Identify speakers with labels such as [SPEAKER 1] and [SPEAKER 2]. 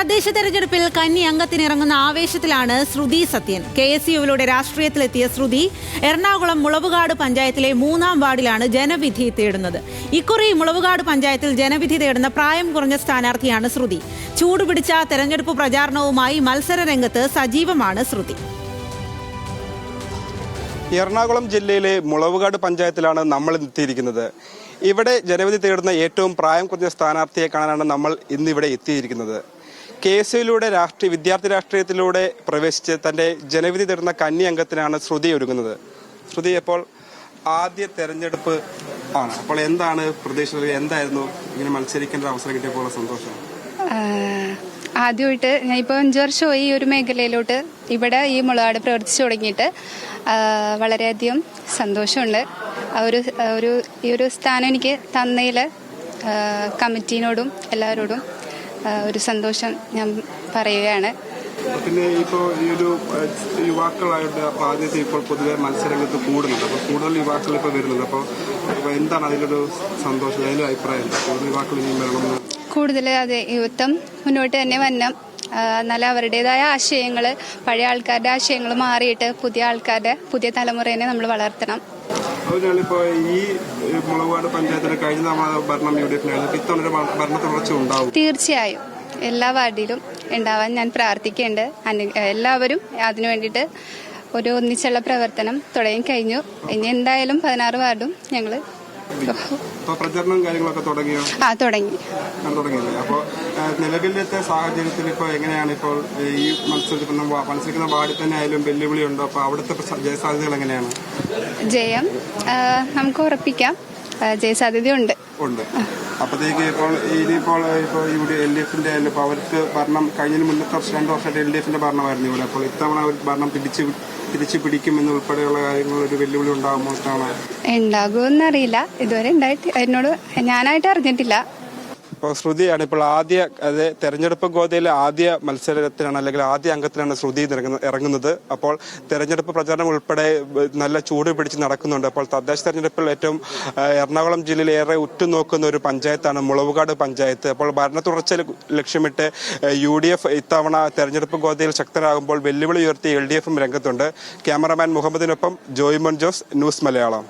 [SPEAKER 1] തദ്ദേശ തെരഞ്ഞെടുപ്പിൽ കന്നി അംഗത്തിനിറങ്ങുന്ന ആവേശത്തിലാണ് ശ്രുതി സത്യൻ. KSUവിലൂടെ രാഷ്ട്രീയത്തിലെത്തിയ ശ്രുതി എറണാകുളം മുളവുകാട് പഞ്ചായത്തിലെ 3-ാം വാർഡിലാണ് ജനവിധി തേടുന്നത്. ഇക്കുറി മുളവുകാട് പഞ്ചായത്തിൽ ജനവിധി തേടുന്ന പ്രായം കുറഞ്ഞ സ്ഥാനാർത്ഥിയാണ് ശ്രുതി. ചൂടുപിടിച്ച തെരഞ്ഞെടുപ്പ് പ്രചാരണവുമായി മത്സര രംഗത്ത് സജീവമാണ് ശ്രുതി.
[SPEAKER 2] എറണാകുളം ജില്ലയിലെ മുളവുകാട് പഞ്ചായത്തിലാണ് നമ്മൾ എത്തിയിരിക്കുന്നത്. ഇവിടെ ജനവിധി തേടുന്ന ഏറ്റവും പ്രായം കുറഞ്ഞ സ്ഥാനാർത്ഥിയെ കാണാനാണ് നമ്മൾ ഇന്നിവിടെ എത്തിയിരിക്കുന്നത്. KSUവിലൂടെ വിദ്യാർത്ഥി രാഷ്ട്രീയത്തിലൂടെ പ്രവേശിച്ച് തൻ്റെ ജനവിധി തേടുന്ന കന്നി അംഗത്തിനാണ് ശ്രുതി ഒരുങ്ങുന്നത്. ശ്രുതി അപ്പോൾ ആദ്യ തെരഞ്ഞെടുപ്പ് ആണ്. അപ്പോൾ എന്താണ് പ്രതീക്ഷ? എന്തായിരുന്നു ഇങ്ങനെ മത്സരിക്കേണ്ട അവസരം കിട്ടിയപ്പോൾ സന്തോഷം?
[SPEAKER 3] ആദ്യമായിട്ട് ഞാൻ ഇപ്പോൾ 5 വർഷമായി ഈ ഒരു മേഖലയിലോട്ട് ഇവിടെ ഈ മുളകാട് പ്രവർത്തിച്ചു തുടങ്ങിയിട്ട് വളരെയധികം സന്തോഷമുണ്ട്. ഈ ഒരു സ്ഥാനം എനിക്ക് തന്നതിൽ കമ്മിറ്റീനോടും എല്ലാവരോടും ഒരു സന്തോഷം ഞാൻ പറയുകയാണ്.
[SPEAKER 2] പിന്നെ ഇപ്പോൾ ഈ ഒരു യുവാക്കളായിട്ട് ആദ്യത്തെ ഇപ്പോൾ പൊതുവെ മത്സരരംഗത്ത് കൂടുന്നുണ്ട്. അപ്പോൾ കൂടുതൽ യുവാക്കൾ ഇപ്പോൾ വരുന്നുണ്ട്. അപ്പോൾ എന്താണ് അതിലൊരു സന്തോഷം, അതിൻ്റെ അഭിപ്രായം? കൂടുതൽ യുവാക്കൾ ഇനിയും വരണമെന്ന്
[SPEAKER 3] കൂടുതൽ അതെ യുവത്വം മുന്നോട്ട് തന്നെ വരണം. നല്ല അവരുടേതായ ആശയങ്ങൾ, പഴയ ആൾക്കാരുടെ ആശയങ്ങൾ മാറിയിട്ട് പുതിയ തലമുറയെ നമ്മൾ വളർത്തണം.
[SPEAKER 2] അതിനാണിപ്പോ ഈ മുളവുകാട് പഞ്ചായത്തിന് കഴിഞ്ഞ ഭരണം ഇത്തവണ ഭരണ തുടർച്ച ഉണ്ടാവും.
[SPEAKER 3] തീർച്ചയായും എല്ലാ വാർഡിലും ഉണ്ടാവാൻ ഞാൻ പ്രാർത്ഥിക്കേണ്ടത്. എല്ലാവരും അതിനു വേണ്ടിയിട്ട് ഒരു ഒന്നിച്ചുള്ള പ്രവർത്തനം തുടങ്ങി കഴിഞ്ഞു. ഇനി എന്തായാലും 16 വാർഡും ഞങ്ങൾ
[SPEAKER 2] പ്രചരണം കാര്യങ്ങളൊക്കെ തുടങ്ങിയോ? തുടങ്ങിയല്ലേ? അപ്പോൾ നിലവിലത്തെ സാഹചര്യത്തിൽ ഇപ്പോൾ എങ്ങനെയാണ്? ഇപ്പോൾ ഈ മത്സരിക്കുന്ന വാർഡിൽ തന്നെ ആയാലും വെല്ലുവിളി ഉണ്ടോ? അപ്പോൾ അവിടുത്തെ ജയസാധ്യതകൾ എങ്ങനെയാണ്?
[SPEAKER 3] ജയം നമുക്ക് ഉറപ്പിക്കാം. ജയസാധ്യതയുണ്ട്.
[SPEAKER 2] അപ്പോഴത്തേക്ക് ഇനിയിപ്പോൾ LDFന്റെ ഇപ്പോൾ അവർക്ക് ഭരണം കഴിഞ്ഞതിന് മുന്നത്തെ 2 വർഷമായിട്ട് LDFന്റെ ഭരണമായിരുന്നു ഇവിടെ. അപ്പോൾ ഇത്തവണ അവർ ഭരണം തിരിച്ചു പിടിക്കുമെന്ന് ഉൾപ്പെടെയുള്ള കാര്യങ്ങൾ ഒരു വെല്ലുവിളി ഉണ്ടാകുമോ?
[SPEAKER 3] ഉണ്ടാകുമെന്നറിയില്ല. ഇതുവരെ ഞാനായിട്ട് അറിഞ്ഞിട്ടില്ല.
[SPEAKER 2] ഇപ്പോൾ ശ്രുതിയാണ് ഇപ്പോൾ തെരഞ്ഞെടുപ്പ് ഗോതയിലെ ആദ്യ മത്സരത്തിനാണ് അല്ലെങ്കിൽ ആദ്യ അംഗത്തിനാണ് ശ്രുതി ഇറങ്ങുന്നത്. അപ്പോൾ തെരഞ്ഞെടുപ്പ് പ്രചാരണം ഉൾപ്പെടെ നല്ല ചൂട് പിടിച്ച് നടക്കുന്നുണ്ട്. അപ്പോൾ തദ്ദേശ തെരഞ്ഞെടുപ്പിൽ ഏറ്റവും എറണാകുളം ജില്ലയിൽ ഏറെ ഉറ്റുനോക്കുന്ന ഒരു പഞ്ചായത്താണ് മുളവുകാട് പഞ്ചായത്ത്. അപ്പോൾ ഭരണ തുടർച്ച ലക്ഷ്യമിട്ട് UDF ഇത്തവണ തെരഞ്ഞെടുപ്പ് ഗോതയിൽ ശക്തരാകുമ്പോൾ വെല്ലുവിളി ഉയർത്തി LDFും രംഗത്തുണ്ട്. ക്യാമറമാൻ മുഹമ്മദിനൊപ്പം ജോയ്മോൻ ജോസ്, ന്യൂസ് മലയാളം.